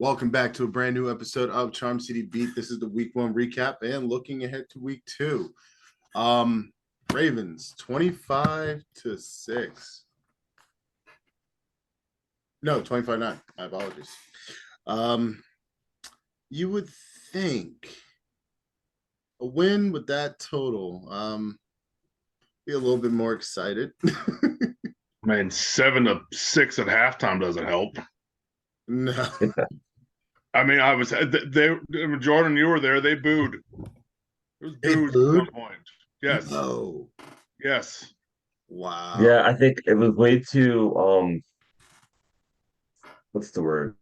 Welcome back to a brand new episode of Charm City Beat. This is the week one recap and looking ahead to week two. Ravens 25-6. No, 25-9. My apologies. You would think a win with that total, be a little bit more excited. Man, 7-6 at halftime doesn't help. No. I mean, Jordan, you were there. They booed. It was booed at some point. Yes. No. Yes. Wow. Yeah, I think it was way too what's the word?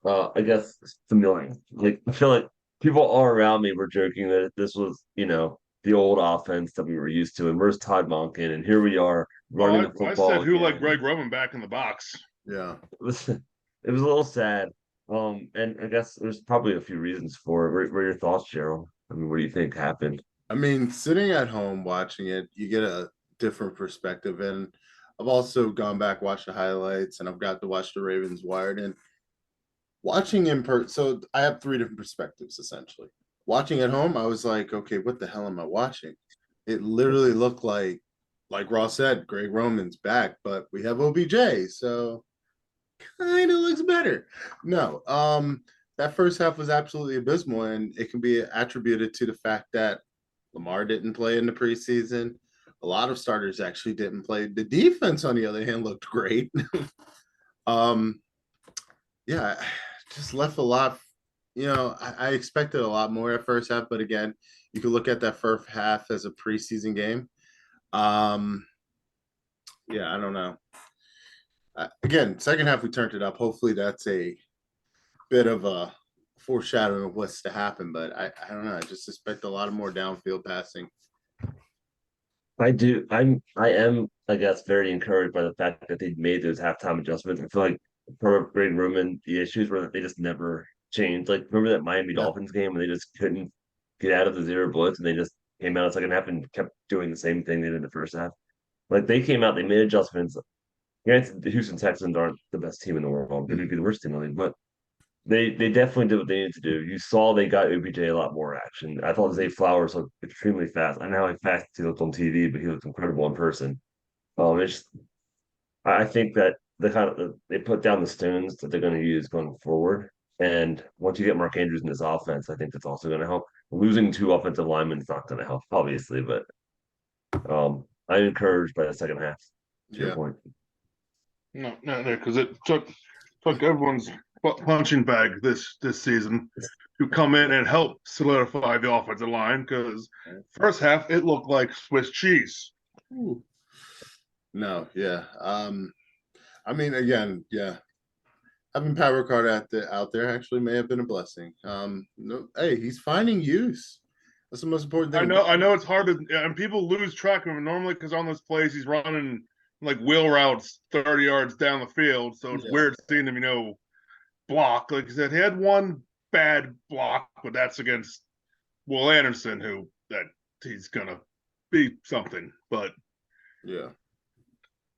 I guess familiar. Like I feel like people all around me were joking that this was, the old offense that we were used to, and where's Todd Monken? And here we are running the football. I said who like Greg Roman back in the box. Yeah. It was a little sad. And I guess there's probably a few reasons for it. What are your thoughts, Cheryl? I mean, what do you think happened? I mean, sitting at home watching it, you get a different perspective. And I've also gone back, watched the highlights, and I've got to watch the Ravens wired. And watching in person, so I have three different perspectives, essentially. Watching at home, I was like, okay, what the hell am I watching? It literally looked like Ross said, Greg Roman's back, but we have OBJ, so kind of looks better. No, that first half was absolutely abysmal, and it can be attributed to the fact that Lamar didn't play in the preseason. A lot of starters actually didn't play. The defense, on the other hand, looked great. Yeah, just left a lot. I expected a lot more at first half, but again, you could look at that first half as a preseason game. Yeah, I don't know. Again, second half we turned it up. Hopefully, that's a bit of a foreshadowing of what's to happen. But I don't know. I just expect a lot of more downfield passing. I do. I am, I guess, very encouraged by the fact that they made those halftime adjustments. I feel like for Greg Roman, the issues were that they just never changed. Like, remember that Miami Dolphins game when they just couldn't get out of the zero blitz and they just came out second half and kept doing the same thing they did in the first half? Like, they came out, they made adjustments. Granted, the Houston Texans aren't the best team in the world. They would be the worst team in the league, but they definitely did what they needed to do. You saw they got OBJ a lot more action. I thought Zay Flowers looked extremely fast. I know how fast he looked on TV, but he looked incredible in person. It's I think that they put down the stones that they're going to use going forward. And once you get Mark Andrews in this offense, I think that's also going to help. Losing two offensive linemen is not going to help, obviously, but I'm encouraged by the second half. To your point. No, because it took everyone's punching bag this season to come in and help solidify the offensive line. Because first half it looked like Swiss cheese. Ooh. No, yeah. I mean, again, yeah. Having Pat Ricard out there actually may have been a blessing. No, hey, he's finding use. That's the most important thing. I know it's hard to, and people lose track of him normally because on those plays he's running like wheel routes 30 yards down the field. So it's weird seeing him, block. Like I said, he had one bad block, but that's against Will Anderson, who that he's gonna be something. But yeah,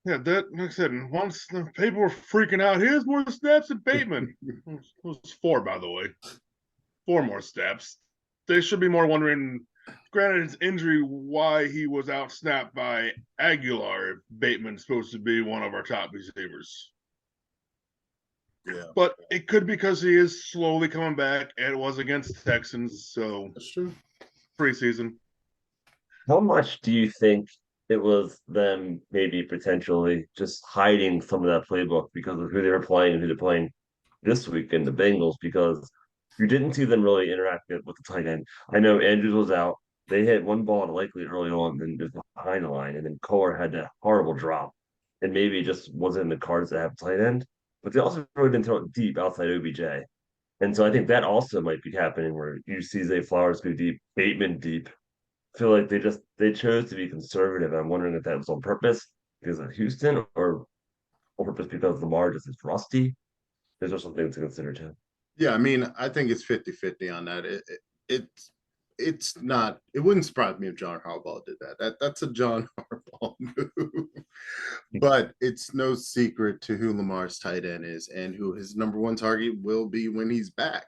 that like I said, once the people were freaking out, here's more snaps than Bateman. It was 4, by the way. 4 more snaps. They should be more wondering, granted his injury, why he was out-snapped by Aguilar if Bateman's supposed to be one of our top receivers. Yeah. But it could be because he is slowly coming back, and it was against the Texans, so that's true. Preseason. How much do you think it was them maybe potentially just hiding some of that playbook because of who they were playing and who they're playing this week in the Bengals? Because you didn't see them really interact with the tight end. I know Andrews was out. They hit one ball likely early on, and just behind the line, and then Kohler had that horrible drop. And maybe it just wasn't in the cards to have tight end. But they also really didn't throw it deep outside OBJ. And so I think that also might be happening where you see Zay Flowers go deep, Bateman deep. I feel like they chose to be conservative. I'm wondering if that was on purpose because of Houston or on purpose because Lamar just is rusty. There's also something to consider too. Yeah, I mean, I think it's 50-50 on that. It's not. It wouldn't surprise me if John Harbaugh did that. That's a John Harbaugh move. But it's no secret to who Lamar's tight end is and who his number one target will be when he's back.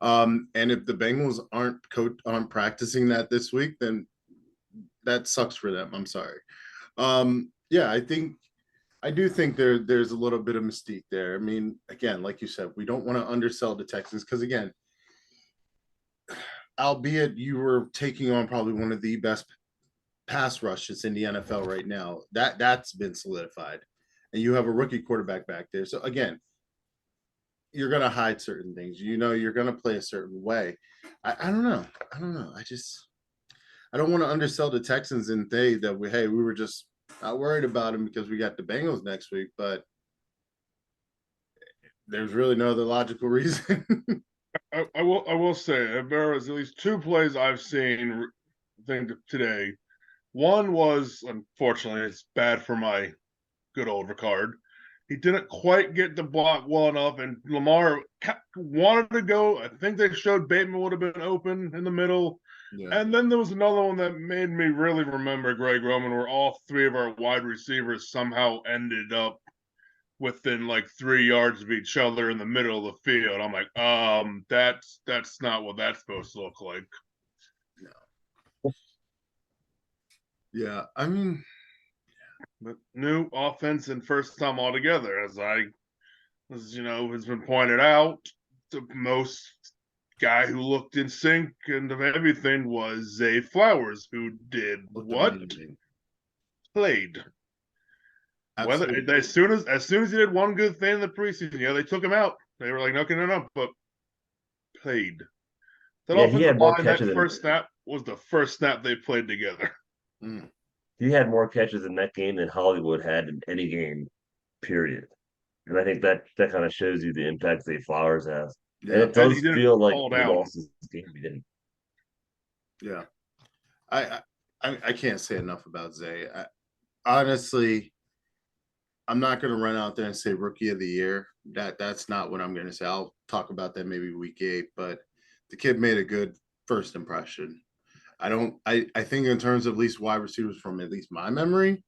And if the Bengals aren't practicing that this week, then that sucks for them. I'm sorry. Yeah, I do think there's a little bit of mystique there. I mean, again, like you said, we don't want to undersell the Texans because again, albeit you were taking on probably one of the best pass rushes in the NFL right now, that's been solidified, and you have a rookie quarterback back there. So again, you're gonna hide certain things. You know, you're gonna play a certain way. I don't know. I don't want to undersell the Texans and say that we were just not worried about them because we got the Bengals next week, but there's really no other logical reason. I will say there was at least 2 plays I've seen today. One was, unfortunately, it's bad for my good old Ricard. He didn't quite get the block well enough, and Lamar wanted to go. I think they showed Bateman would have been open in the middle. Yeah. And then there was another one that made me really remember Greg Roman, where all 3 of our wide receivers somehow ended up within like 3 yards of each other in the middle of the field. I'm like, that's not what that's supposed to look like. Yeah, I mean, But new offense and first time altogether, as has been pointed out, the most guy who looked in sync and of everything was Zay Flowers, who did what? amazing. Played. Absolutely. Whether as soon as he did one good thing in the preseason, they took him out. They were like, no, but played. That Yeah, he had offensive more line, that catches first snap was the first snap they played together. He had more catches in that game than Hollywood had in any game, period. And I think that kind of shows you the impact that Flowers has. And Yeah, it does he didn't feel like fall he down. lost his game. He didn't. yeah. I can't say enough about Zay. Honestly, I'm not going to run out there and say rookie of the year. That's not what I'm going to say. I'll talk about that maybe week 8, but the kid made a good first impression. I think in terms of at least wide receivers from at least my memory,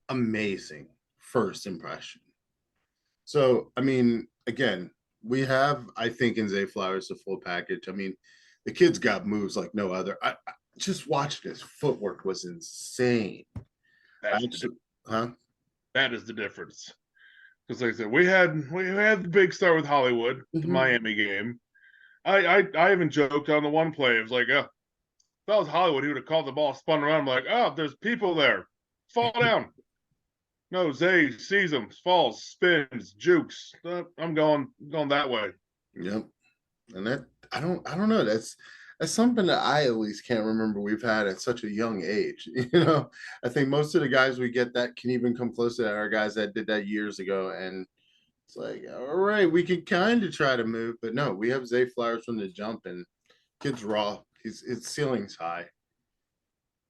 amazing first impression. So, I mean, again, we have, I think, in Zay Flowers the full package. I mean, the kid's got moves like no other. I just watching his footwork was insane. Huh? That is the difference. Because like I said, we had the big start with Hollywood, the Miami game. I even joked on the one play. It was like, if that was Hollywood, he would have caught the ball, spun around. I'm like, there's people there. Fall down. No, Zay sees him, falls, spins, jukes. I'm going that way. Yep. And that I don't know. That's something that I at least can't remember we've had at such a young age. I think most of the guys we get that can even come close to that are guys that did that years ago. And it's like, all right, we can kind of try to move, but no, we have Zay Flowers from the jump, and kid's raw. His ceiling's high.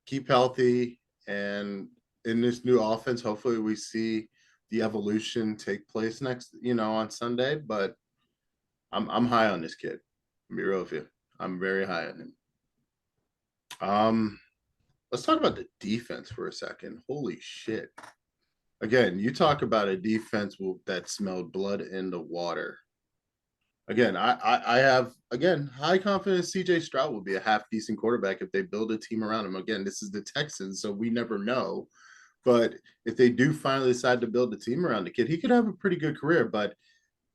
Keep healthy, and in this new offense, hopefully we see the evolution take place next, on Sunday. But I'm high on this kid. I'll be real with you. I'm very high on him. Let's talk about the defense for a second. Holy shit. Again, you talk about a defense that smelled blood in the water. Again, I have high confidence CJ Stroud will be a half decent quarterback if they build a team around him. Again, this is the Texans, so we never know. But if they do finally decide to build a team around the kid, he could have a pretty good career. But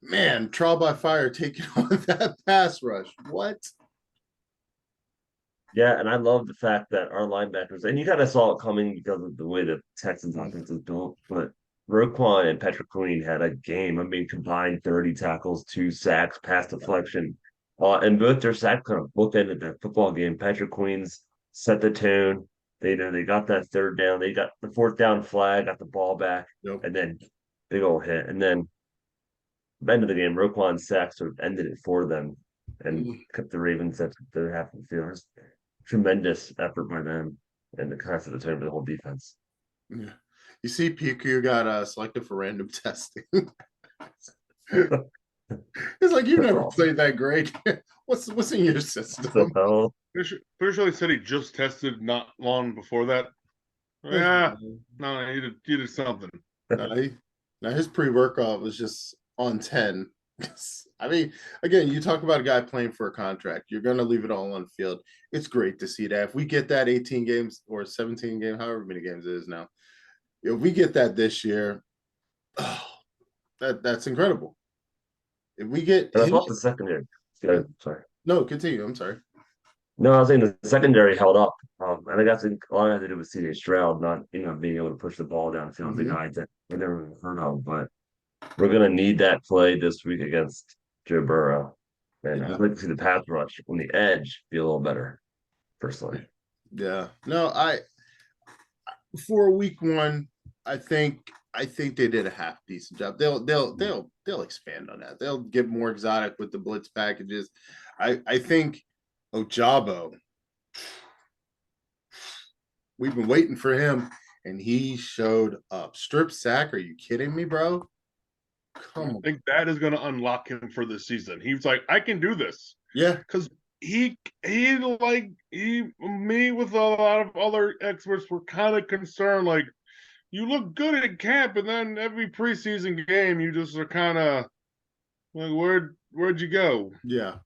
man, trial by fire taking on that pass rush. What? Yeah, and I love the fact that our linebackers, and you kind of saw it coming because of the way the Texans offense is built, but Roquan and Patrick Queen had a game. I mean, combined 30 tackles, 2 sacks, pass deflection. And both their sacks kind of bookended the football game. Patrick Queen's set the tone. They got that third down. They got the fourth down flag, got the ball back, Yep. and then big old hit. And then end of the game, Roquan's sack sort of ended it for them and kept the Ravens at their half of the field. Tremendous effort by them and the kind of set the tone for the whole defense. Yeah. You see, PQ got selected for random testing. It's like, you never played that great. What's in your system? So, Pretty sure he said he just tested not long before that. Yeah, no, you did something. Now, now his pre-workout was just on 10. I mean, again, you talk about a guy playing for a contract. You're going to leave it all on the field. It's great to see that. If we get that 18 games or 17 game, however many games it is now, if we get that this year, oh, that's incredible. If we get And I him, thought the secondary. Yeah, sorry. no, continue. I'm sorry. No, I was saying the secondary held up. I think that's a lot had to do with CJ Stroud not, being able to push the ball downfield. The guys that we never even heard of, but we're gonna need that play this week against Joe Burrow. And Yeah, I'd like to see the pass rush on the edge be a little better, personally. yeah. No, for week one, I think they did a half decent job. They'll expand on that. They'll get more exotic with the blitz packages. I think Ojabo, we've been waiting for him, and he showed up. Strip sack? Are you kidding me, bro? I Come on. think that is going to unlock him for this season. He was like, I can do this Yeah, because me with a lot of other experts were kind of concerned. Like, you look good at camp, and then every preseason game, you just are kind of like, where'd you go? yeah.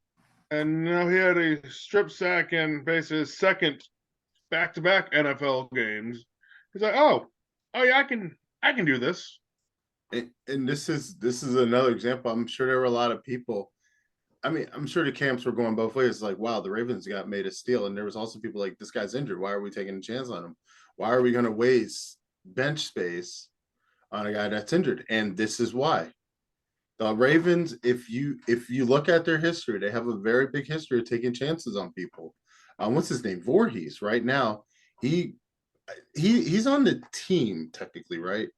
And now he had a strip sack in basically his second back-to-back NFL games. He's like, oh yeah, I can do this. And this is another example. I'm sure there were a lot of people. I mean, I'm sure the camps were going both ways. Like, wow, the Ravens got made a steal, and there was also people like, this guy's injured. Why are we taking a chance on him? Why are we going to waste bench space on a guy that's injured? And this is why. The Ravens, if you look at their history, they have a very big history of taking chances on people. What's his name? Voorhees. Right now, he he's on the team technically, right?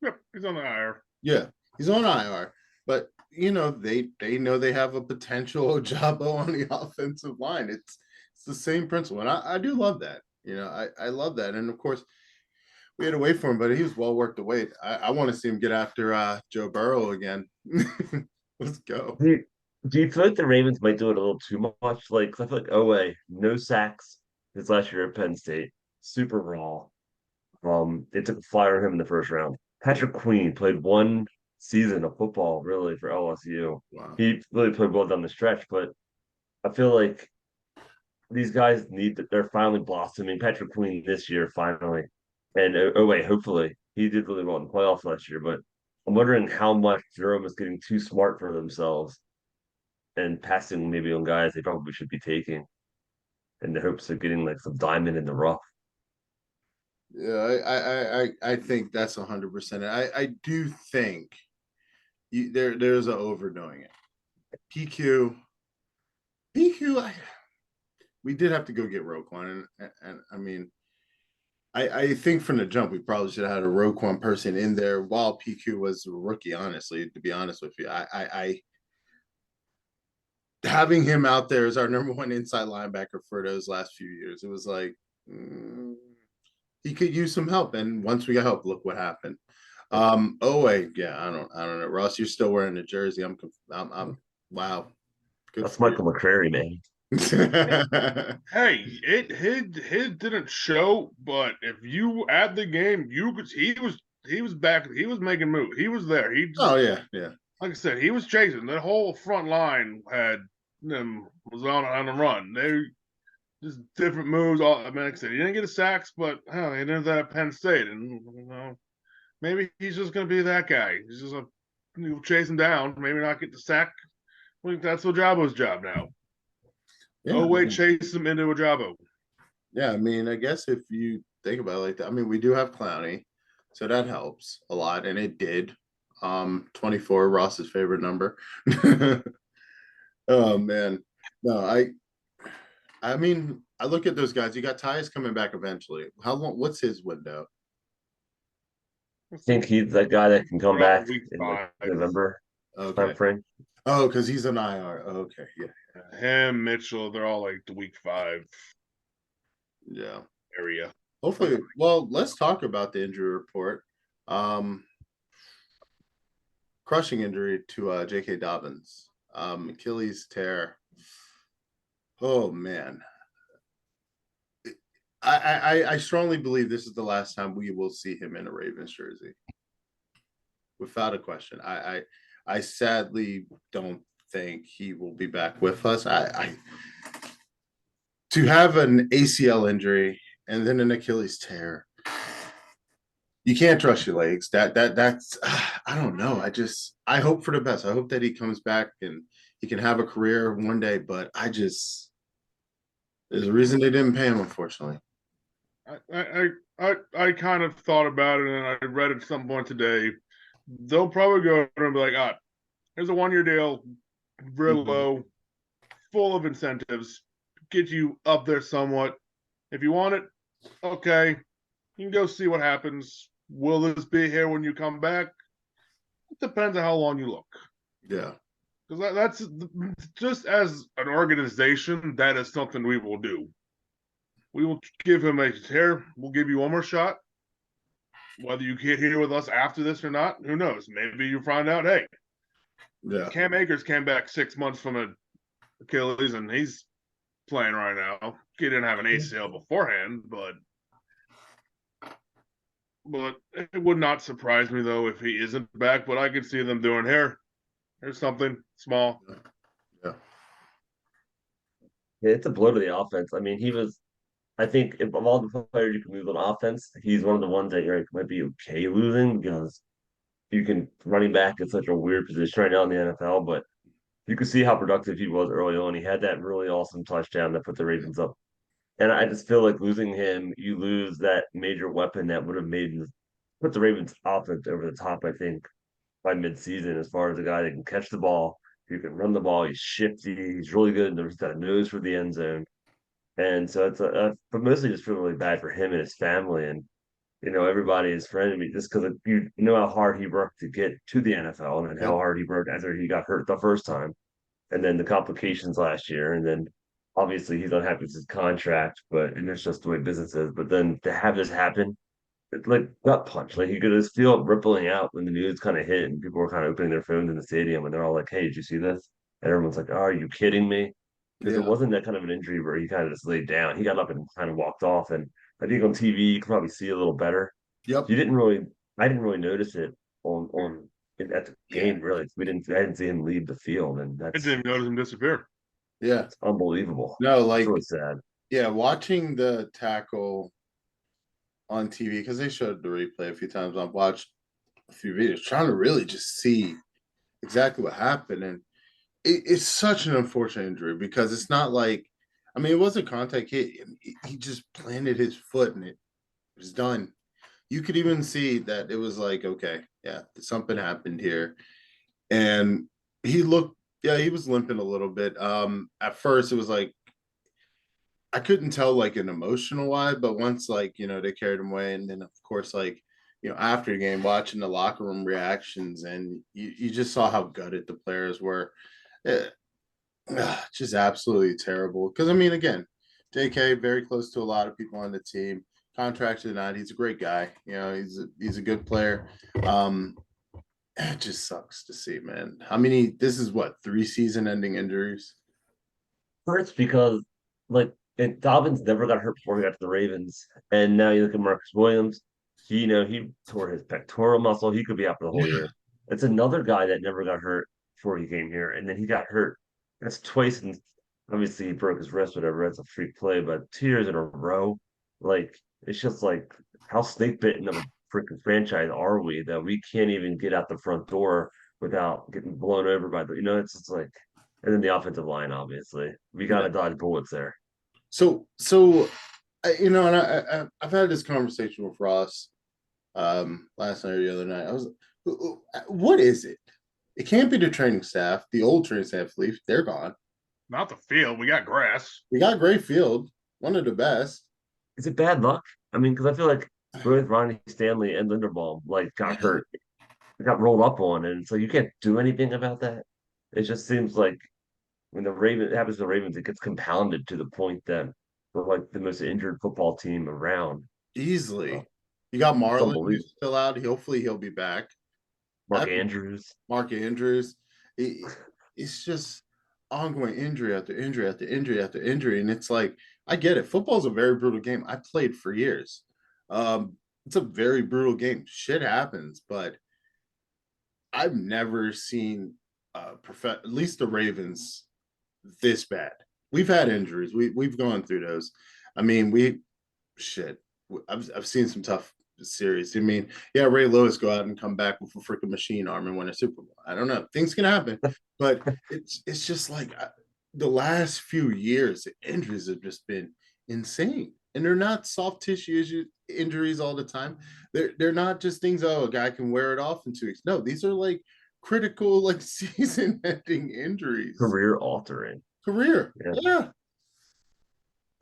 Yep, he's on the IR. Yeah, he's on IR, but they know they have a potential Ojabo on the offensive line. It's the same principle, and I do love that. I love that, and of course we had to wait for him, but he was well worth the wait. I want to see him get after Joe Burrow again. Let's go. Do you feel like the Ravens might do it a little too much? Like, I feel like Owe, no sacks his last year at Penn State, super raw. They took a flyer on him in the first round. Patrick Queen played one season of football really for LSU. Wow. He really played well down the stretch, but I feel like these guys they're finally blossoming. Patrick Queen this year finally, and Owe hopefully he did really well in the playoffs last year. But I'm wondering how much Jerome is getting too smart for themselves and passing maybe on guys they probably should be taking in the hopes of getting like some diamond in the rough. Yeah, I think that's 100%. I do think there's a overdoing it. PQ, we did have to go get Roquan, and I mean, I think from the jump we probably should have had a Roquan person in there while PQ was a rookie. Honestly, to be honest with you, I having him out there as our number one inside linebacker for those last few years, it was like he could use some help. And once we got help, look what happened. Oh wait, yeah, I don't know. Ross, you're still wearing the jersey. I'm wow. Good That's for you. Michael McCrary, man. Hey, his didn't show, but if you add the game, you could he was back, he was making moves. He was there. He just Oh yeah, yeah. like I said, he was chasing. The whole front line had them was on the run. They just different moves. I mean, like I said, he didn't get a sacks, but he did that at Penn State, and maybe he's just going to be that guy. He's just chase him down. Maybe not get the sack. I think that's Ojabo's job now. Yeah, Oh wait, chase him into Ojabo. yeah. I mean, I guess if you think about it like that, I mean, we do have Clowney, so that helps a lot, and it did. 24, Ross's favorite number. Oh man, no, I mean, I look at those guys. You got Tyus coming back eventually. How long? What's his window? I think he's that guy that can come back Week in like 5. November Okay. time frame. Oh, because he's an IR. Okay, yeah, Him, Mitchell, they're all like the week 5 yeah. area. Hopefully, well, let's talk about the injury report. Um, Crushing injury to J.K. Dobbins, Achilles tear. Oh man, I strongly believe this is the last time we will see him in a Ravens jersey, without a question. I sadly don't think he will be back with us. To have an ACL injury and then an Achilles tear, you can't trust your legs. That's I don't know. I hope for the best. I hope that he comes back and he can have a career one day. But there's a reason they didn't pay him, unfortunately. I kind of thought about it, and I read at some point today. They'll probably go and be like, here's a 1-year deal, real low, full of incentives, get you up there somewhat. If you want it, okay, you can go see what happens. Will this be here when you come back? It depends on how long you look. Yeah. Because that's just as an organization, that is something we will do. We will give him a tear. We'll give you one more shot. Whether you get here with us after this or not, who knows? Maybe you find out, hey, Yeah. Cam Akers came back 6 months from an Achilles, and he's playing right now. He didn't have an ACL beforehand, but it would not surprise me, though, if he isn't back. But I could see them doing here. Here's something small. Yeah. Yeah, it's a blow to the offense. I mean, I think of all the players you can lose on offense, he's one of the ones that you're like, might be okay losing because running back is such a weird position right now in the NFL, but you could see how productive he was early on. He had that really awesome touchdown that put the Ravens up. And I just feel like losing him, you lose that major weapon that would have put the Ravens offense over the top, I think, by midseason, as far as a guy that can catch the ball, who can run the ball, he's shifty, he's really good, and there's that nose for the end zone. And so but mostly just feel really bad for him and his family. And, everybody is friendly me just because you know how hard he worked to get to the NFL and how Yep. hard he worked after he got hurt the first time. And then the complications last year. And then obviously he's unhappy with his contract, and it's just the way business is. But then to have this happen, it's like gut punch. Like you could just feel it rippling out when the news kind of hit and people were kind of opening their phones in the stadium and they're all like, "Hey, did you see this?" And everyone's like, "Oh, are you kidding me?" Because it Yeah. wasn't that kind of an injury where he kind of just laid down. He got up and kind of walked off. And I think on TV you can probably see a little better. Yep. I didn't really notice it at the Yeah. game really. I didn't see him leave the field, and I didn't even notice him disappear. Yeah. it's unbelievable. No, It's like, really sad. yeah, watching the tackle on TV, because they showed the replay a few times. I've watched a few videos trying to really just see exactly what happened. And it's such an unfortunate injury because it's not like, I mean, it wasn't contact hit. He just planted his foot and it was done. You could even see that it was like, okay, yeah, something happened here. And yeah, he was limping a little bit. At first it was like, I couldn't tell like an emotional why, but once like, they carried him away. And then of course, like, after the game, watching the locker room reactions, and you just saw how gutted the players were. Eh, just absolutely terrible. Because I mean, again, JK very close to a lot of people on the team. Contracted or not, he's a great guy. He's a good player. It just sucks to see, man. How many? This is what, 3 season-ending injuries. First, because like Dobbins never got hurt before he got to the Ravens, and now you look at Marcus Williams. He tore his pectoral muscle. He could be out for the whole Yeah, year. It's another guy that never got hurt before he came here, and then he got hurt. That's twice, and obviously he broke his wrist. Whatever. That's a freak play, but 2 years in a row, like it's just like how snake bitten of a freaking franchise are we that we can't even get out the front door without getting blown over by it's just like, and then the offensive line, obviously. We got yeah. to dodge bullets there. So, and I've had this conversation with Ross last night or the other night. I was, what is it? It can't be the training staff. The old training staff leave. They're gone. Not the field. We got grass. We got great field, one of the best. Is it bad luck? I mean, because I feel like both Ronnie Stanley and Linderbaum got hurt, got rolled up on, and so you can't do anything about that. It just seems like when it happens to the Ravens, it gets compounded to the point that we're like the most injured football team around. Easily. So You got it's Marlon, unbelievable. who's still out. Hopefully he'll be back. Mark Andrews. Mark Andrews. It's just ongoing injury after injury after injury after injury. And it's like, I get it. Football's a very brutal game. I played for years. It's a very brutal game. Shit happens, but I've never seen at least the Ravens this bad. We've had injuries. We've gone through those. I mean, shit. I've seen some tough series. I mean, yeah, Ray Lewis go out and come back with a freaking machine arm and win a Super Bowl. I don't know. Things can happen, but it's just like the last few years, the injuries have just been insane, and they're not soft tissue injuries all the time. They're not just things. Oh, a guy can wear it off in 2 weeks. No, these are like critical, like season-ending injuries. Career altering. Career, Yeah.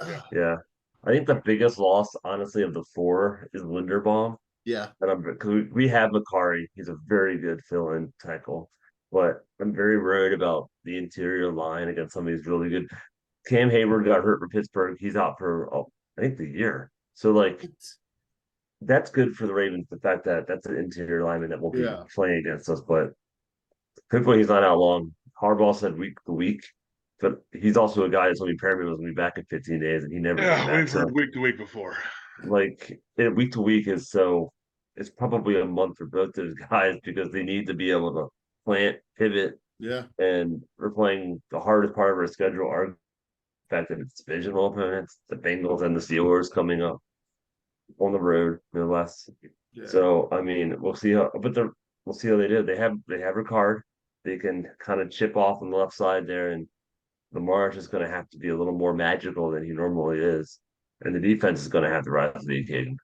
yeah. Yeah. I think the biggest loss, honestly, of the four is Linderbaum. Yeah. And because we have Makari, he's a very good fill-in tackle, but I'm very worried about the interior line against some of these really good. Cam Hayward got hurt for Pittsburgh. He's out for I think the year. So like that's good for the Ravens. The fact that that's an interior lineman that won't be Yeah. playing against us, but hopefully he's not out long. Harbaugh said week to week, but he's also a guy that's only Perriman was going to be back in 15 days, and he never came Yeah, back. we've heard week to week before. Like week to week is so it's probably a month for both those guys because they need to be able to plant, pivot, Yeah. and we're playing the hardest part of our schedule. Our fact that it's divisional opponents, the Bengals and the Steelers coming up on the road, no less. Yeah. So I mean, we'll see how, we'll see how they do. They have a card. They can kind of chip off on the left side there, and Lamar is just going to have to be a little more magical than he normally is, and the defense is going to have to rise to the occasion.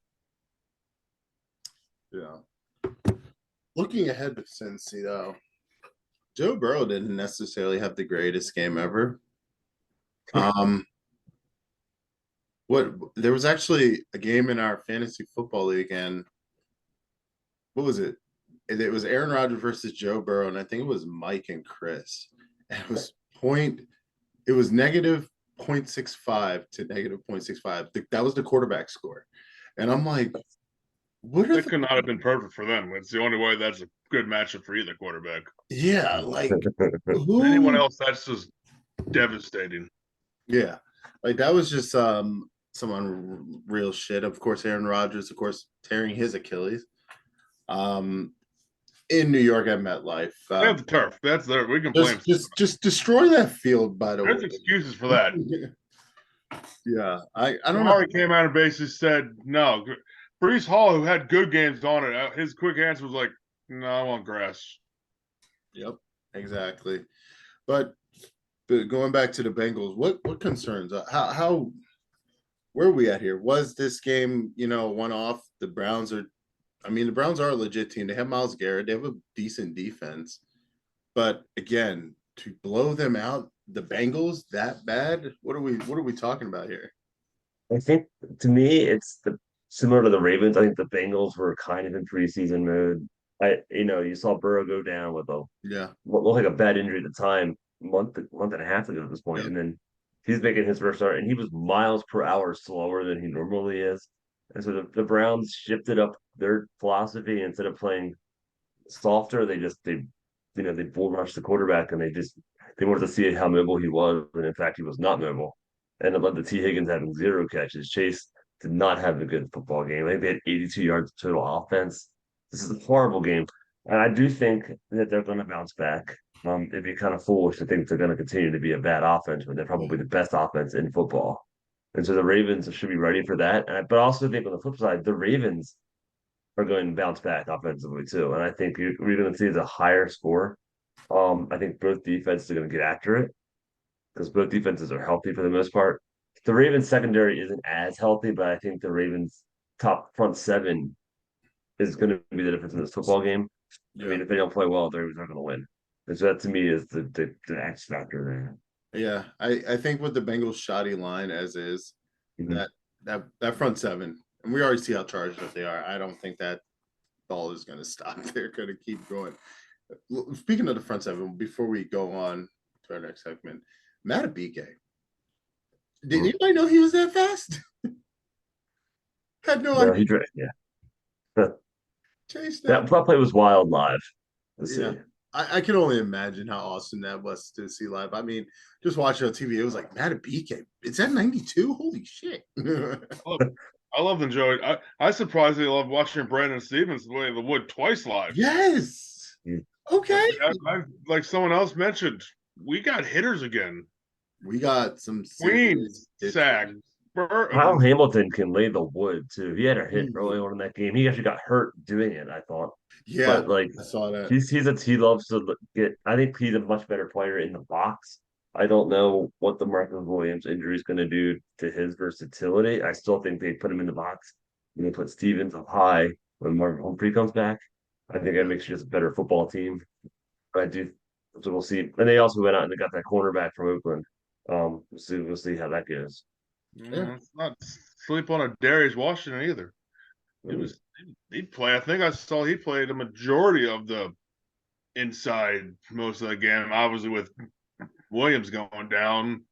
Yeah. Looking ahead to Cincy, though, Joe Burrow didn't necessarily have the greatest game ever. What there was actually a game in our fantasy football league, and what was it? It was Aaron Rodgers versus Joe Burrow, and I think it was Mike and Chris. And it was negative 0.65 to negative 0.65. That was the quarterback score. And I'm like, what are It could not have been perfect for them. It's the only way that's a good matchup for either quarterback. yeah, like who Anyone else, that's just devastating. Yeah. Like that was just some unreal shit. Of course, Aaron Rodgers, of course, tearing his Achilles. In New York at MetLife. They have the turf. That's there. We can blame. Just destroy that field. By the way, There's excuses for that. Yeah, I don't know. Murray came out and basically said no. Brees Hall, who had good games on it, his quick answer was like, "No, I want grass." Yep, exactly. But going back to the Bengals, what concerns? How where are we at here? Was this game, one off? The Browns are a legit team. They have Myles Garrett. They have a decent defense. But again, to blow them out, the Bengals that bad? What are we talking about here? I think to me, it's similar to the Ravens. I think the Bengals were kind of in preseason mode. You saw Burrow go down with Yeah. what looked like a bad injury at the time, month and a half ago at this point, Yep. and then he's making his first start, and he was miles per hour slower than he normally is. And so the Browns shifted up their philosophy instead of playing softer. They bull rushed the quarterback, and they wanted to see how mobile he was, and in fact, he was not mobile. And it led to T. Higgins having 0 catches. Chase did not have a good football game. I think they had 82 yards of total offense. This is a horrible game. And I do think that they're going to bounce back. It'd be kind of foolish to think they're going to continue to be a bad offense when they're probably the best offense in football. And so the Ravens should be ready for that. But I also think on the flip side, the Ravens are going to bounce back offensively too. And I think we're going to see a higher score. I think both defenses are going to get after it because both defenses are healthy for the most part. The Ravens secondary isn't as healthy, but I think the Ravens top front seven is going to be the difference in this football game. Yeah. I mean, if they don't play well, they're not going to win. And so that to me is the X factor there. Yeah, I think with the Bengals shoddy line as is, that front seven, and we already see how charged up they are. I don't think that ball is going to stop. They're going to keep going. Speaking of the front seven, before we go on to our next segment, Matt Abike. Did anybody know he was that fast? Had no idea. Yeah. Chase That play was wild live. Let's see. I can only imagine how awesome that was to see live. I mean, just watching on TV, it was like Matabike. It's at 92. Holy shit! I love enjoying. I surprisingly love watching Brandon Stevens play the wood twice live. Yes. Mm. Okay. Like someone else mentioned, we got hitters again. We got some serious Queens, Sack, pitchers. Kyle Burton. Hamilton can lay the wood too. He had a hit early Ooh. on in that game. He actually got hurt doing it, I thought. Yeah, But like I saw that. he loves to get. I think he's a much better player in the box. I don't know what the Marcus Williams injury is going to do to his versatility. I still think they put him in the box and they put Stevens up high when Marvin Humphrey comes back. I think that makes you just a better football team. But I do, so we'll see. And they also went out and they got that cornerback from Oakland. We'll see how that goes. Yeah. Let's not sleep on a Darius Washington either. Mm. He'd play. I think I saw he played a majority of the inside most of the game. Obviously, with Williams going down,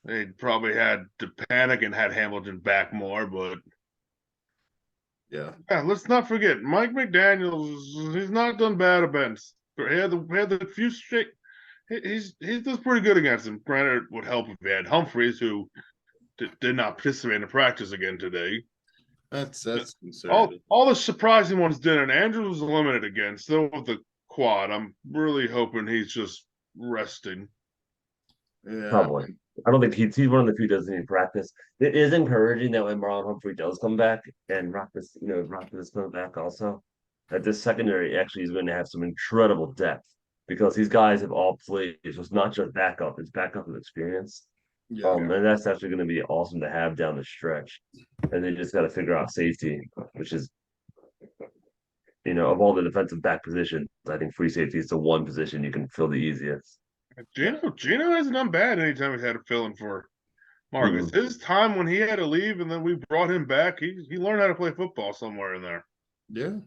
they probably had to panic and had Hamilton back more. But Yeah. yeah, let's not forget Mike McDaniels. He's not done bad against. He had the few straight. He does pretty good against him. Granted, it would help if he had Humphreys, who did not participate in the practice again today. That's All concerning. all the surprising ones didn't. Andrews was limited again, still with the quad. I'm really hoping he's just resting. Yeah. Probably. I don't think he's one of the few who doesn't even practice. It is encouraging that when Marlon Humphrey does come back and Rockford is coming back also, that this secondary actually is going to have some incredible depth because these guys have all played. It's just not just backup, it's backup with experience. Yeah. And that's actually going to be awesome to have down the stretch. And they just got to figure out safety, which is, of all the defensive back positions, I think free safety is the one position you can fill the easiest. Gino hasn't done bad anytime he's had to fill in for Marcus. Mm. His time when he had to leave and then we brought him back, he learned how to play football somewhere in there. Yeah.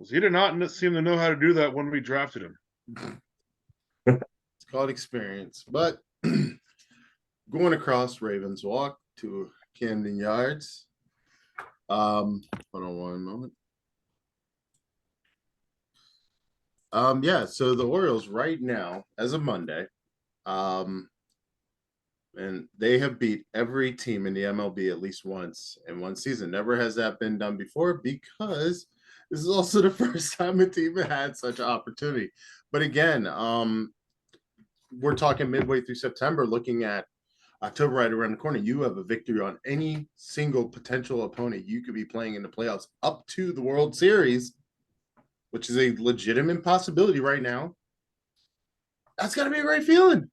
He did not seem to know how to do that when we drafted him. It's called experience. But going across Ravens Walk to Camden Yards. Hold on one moment. Yeah, so the Orioles right now, as of Monday, and they have beat every team in the MLB at least once in one season. Never has that been done before because this is also the first time a team had such an opportunity. But again, we're talking midway through September, looking at October right around the corner. You have a victory on any single potential opponent you could be playing in the playoffs up to the World Series, which is a legitimate possibility right now. That's got to be a great feeling.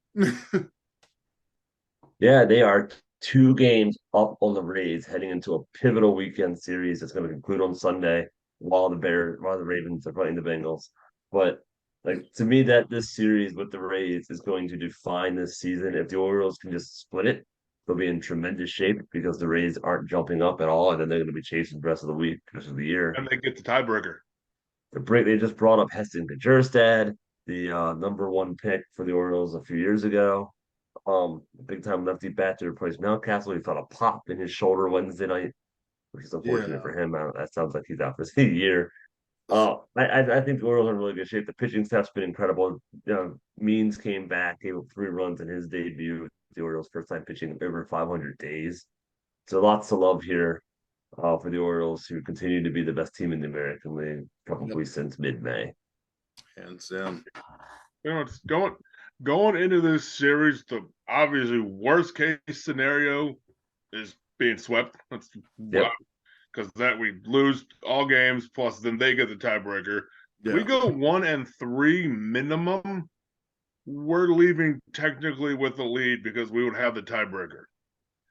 Yeah, they are 2 games up on the Rays heading into a pivotal weekend series that's going to conclude on Sunday while the Ravens are playing the Bengals. But like to me, that this series with the Rays is going to define this season. If the Orioles can just split it, they'll be in tremendous shape because the Rays aren't jumping up at all, and then they're going to be chasing the rest of the week, rest of the year. And they get the tiebreaker. They just brought up Heston Kjerstad, the number one pick for the Orioles a few years ago. Big time lefty bat to replace Mountcastle. He felt a pop in his shoulder Wednesday night, which is unfortunate Yeah. for him. That sounds like he's out for the year. I think the Orioles are in really good shape. The pitching staff's been incredible. Means came back, gave up 3 runs in his debut. The Orioles' first time pitching over 500 days. So lots to love here for the Orioles, who continue to be the best team in the American League probably Yep. since mid-May. Hands down. It's going into this series. The obviously worst case scenario is being swept. That's Yep. because that we lose all games, plus then they get the tiebreaker. Yeah. We go 1-3 minimum. We're leaving technically with the lead because we would have the tiebreaker.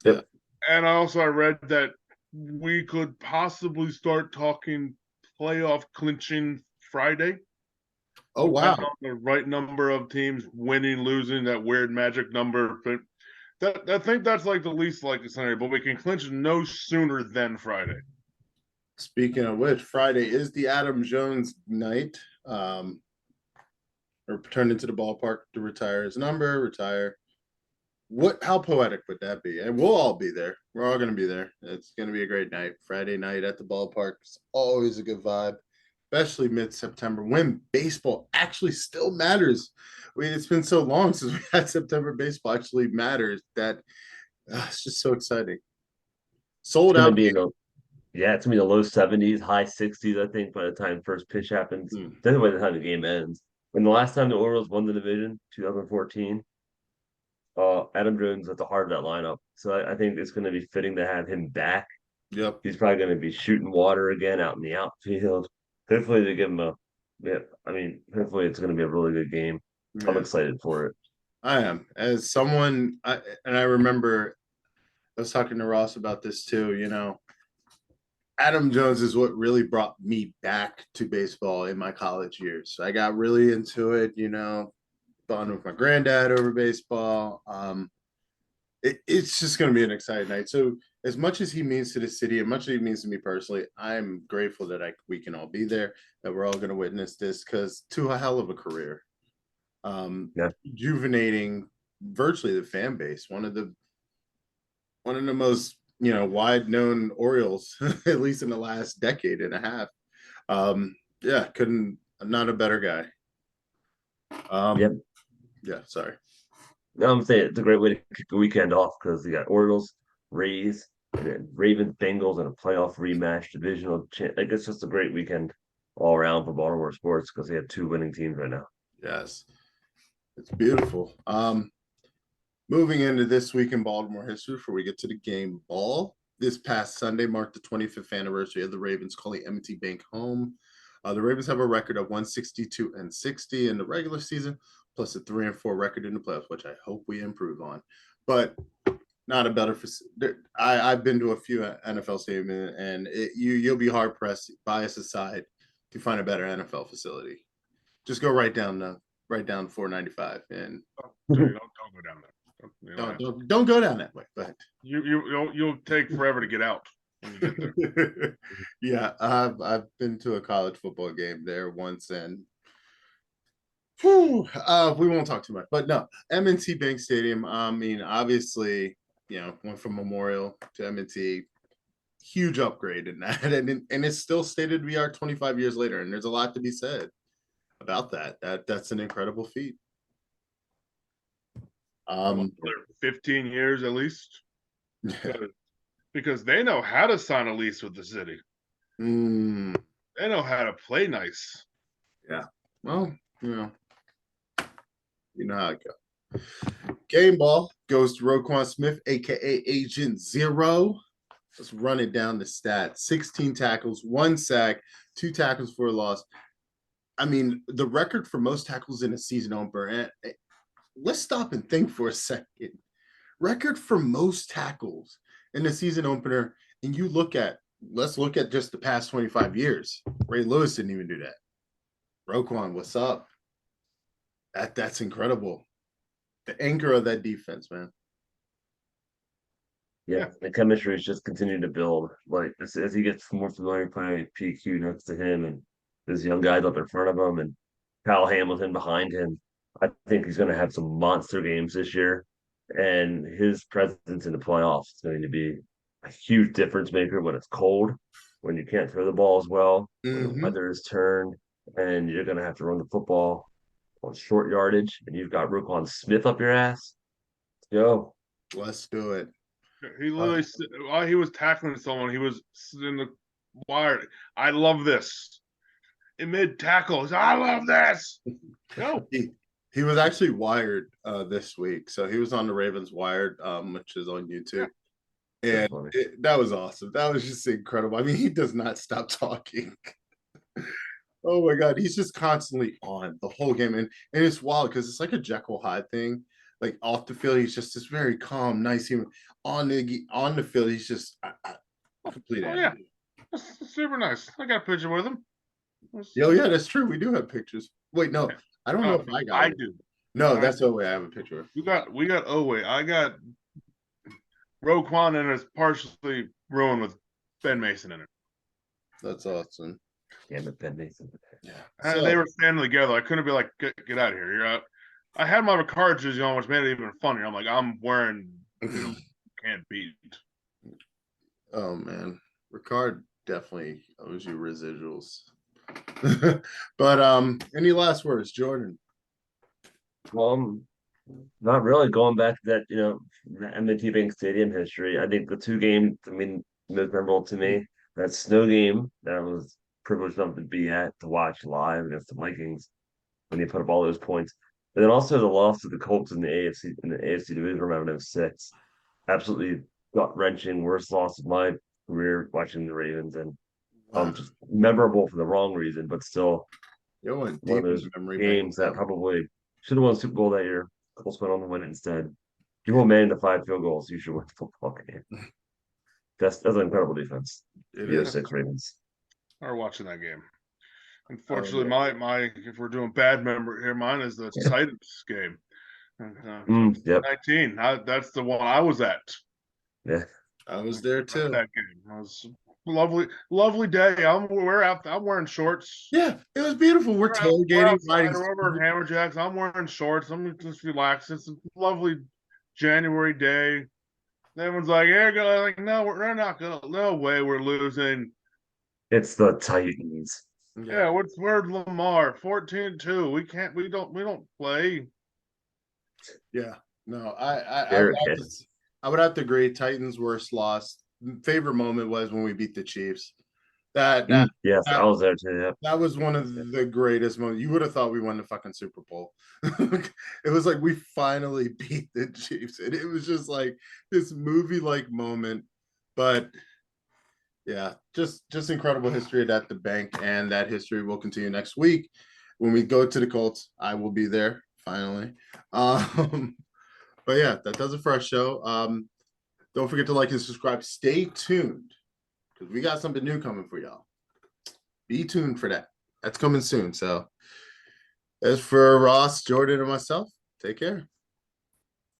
Yep. And I read that we could possibly start talking playoff clinching Friday. Oh, wow. The right number of teams winning, losing, that weird magic number. But I think that's like the least likely scenario, but we can clinch no sooner than Friday. Speaking of which, Friday is the Adam Jones night. Or turned into the ballpark to retire his number, retire. How poetic would that be? And we'll all be there. We're all going to be there. It's going to be a great night. Friday night at the ballpark is always a good vibe. especially mid-September, when baseball actually still matters. It's been so long since we had September baseball actually matters that it's just so exciting. It's Sold gonna out. be in the Yeah, it's gonna be the low 70s, high 60s, I think, by the time first pitch happens. Mm, Then by the time the game ends. When the last time the Orioles won the division, 2014, Adam Jones at the heart of that lineup. So I think it's gonna be fitting to have him back. yep. He's probably gonna be shooting water again out in the outfield. Hopefully they give him a yeah, I mean, hopefully it's gonna be a really good game. I'm Yeah, excited for it. I am. As someone, and I remember I was talking to Ross about this too. Adam Jones is what really brought me back to baseball in my college years. I got really into it, bond with my granddad over baseball. It's just going to be an exciting night. So, as much as he means to the city, and much as he means to me personally, I'm grateful that we can all be there, that we're all going to witness this, because to a hell of a career, Yeah. rejuvenating virtually the fan base. One of the most wide known Orioles, at least in the last decade and a half. Yeah, couldn't not a better guy. Yep. Yeah, sorry. No, I'm saying it's a great way to kick the weekend off because you got Orioles, Rays, and then Ravens, Bengals, and a playoff rematch, divisional. Like it's just a great weekend all around for Baltimore sports because they have two winning teams right now. Yes, it's beautiful. Moving into this week in Baltimore history, before we get to the game ball, this past Sunday marked the 25th anniversary of the Ravens calling M&T Bank home. The Ravens have a record of 162-60 in the regular season, plus a 3-4 record in the playoffs, which I hope we improve on. But not a better. I've been to a few NFL stadiums, and you'll be hard pressed, bias aside, to find a better NFL facility. Just go right down 495, and Don't go down there. don't go down that way. But You'll take forever to get out when you get there. yeah, I've been to a college football game there once, and we won't talk too much. But no, M&T Bank Stadium. I mean, obviously, went from Memorial to M&T. Huge upgrade in that, and it's still stated we are 25 years later, and there's a lot to be said about that. That's an incredible feat. 15 years at least, because they know how to sign a lease with the city. They know how to play nice. Yeah. Well, you know how it goes. Game ball goes to Roquan Smith, aka Agent Zero. Let's run it down the stats: 16 tackles, 1 sack, 2 tackles for a loss. I mean, the record for most tackles in a season opener. Let's stop and think for a second. Record for most tackles in a season opener, and let's look at just the past 25 years. Ray Lewis didn't even do that. Roquan, what's up? That's incredible. The anchor of that defense, man. Yeah, the chemistry is just continuing to build. Like as he gets more familiar playing PQ next to him, and there's young guys up in front of him, and Kyle Hamilton behind him. I think he's going to have some monster games this year, and his presence in the playoffs is going to be a huge difference maker when it's cold, when you can't throw the ball as well, when the weather is turned, and you're going to have to run the football on short yardage, and you've got Roquan Smith up your ass. Let's go. Let's do it. He literally, while he was tackling someone, he was in the wire. I love this. In mid tackles, I love this. No, he was actually wired this week, so he was on the Ravens Wired, which is on YouTube, and that was awesome. That was just incredible. I mean, he does not stop talking. Oh my god, he's just constantly on the whole game, and it's wild because it's like a Jekyll Hyde thing. Like off the field, he's just this very calm, nice human. On the field, he's just complete. Oh, yeah, that's super nice. I got a picture with him. Oh yeah, that's true. We do have pictures. Wait, no, I don't know if I got. I it. do. No, that's the way I have a picture of. We got Oway. I got Roquan, and it's partially ruined with Ben Mason in it. That's awesome. Damn it, Ben Mason. Yeah. They were standing together. I couldn't be like, get out of here. You're out. I had my Ricard jersey on, which made it even funnier. I'm like, I'm wearing can't beat. Oh man, Ricard definitely owes you residuals. But any last words, Jordan? Um, Not really going back to that, the M&T Bank Stadium history. I think the two games, I mean, most memorable to me, that snow game that I was privileged enough to be at to watch live against the Vikings when they put up all those points. And then also the loss to the Colts in the AFC division round of 6. Absolutely gut wrenching, worst loss of my career watching the Ravens, and Wow, just memorable for the wrong reason, but still you went one of deep those in memory bank games with that that one. probably should have won the Super Bowl that year. Colts went on to win it instead. You won man to 5 field goals. You should win the football game. That's an incredible defense. It The is. 06 Ravens. Are watching that game. Oh, Unfortunately, yeah. my if we're doing bad memory here, mine is the Yeah. Titans game. Yep. 19. That's the one I was at. Yeah. I was there At too. that game. It was lovely, lovely day. I'm wearing shorts. Yeah, it was beautiful. We're We're tailgating, outside. riding. We're over at Hammerjacks. I'm wearing shorts. I'm just relaxing. It's a lovely January day. Everyone's like, "Yeah, go." Like, no, we're not gonna. No way, we're losing. It's the Titans. Yeah, Yeah, where's Lamar? 14-2. We don't play. yeah. No, Derrick Henry. I would have to agree. Titans' worst loss. Favorite moment was when we beat the Chiefs. That that Yes, I that was there too. Yep. that was one of the greatest moments. You would have thought we won the fucking Super Bowl. It was like we finally beat the Chiefs, and it was just like this movie-like moment. But yeah, just incredible history at the bank, and that history will continue next week when we go to the Colts. I will be there finally. Um, but yeah, that does it for our show. Don't forget to like and subscribe. Stay tuned because we got something new coming for y'all. Be tuned for that. That's coming soon. So as for Ross, Jordan, and myself, take care.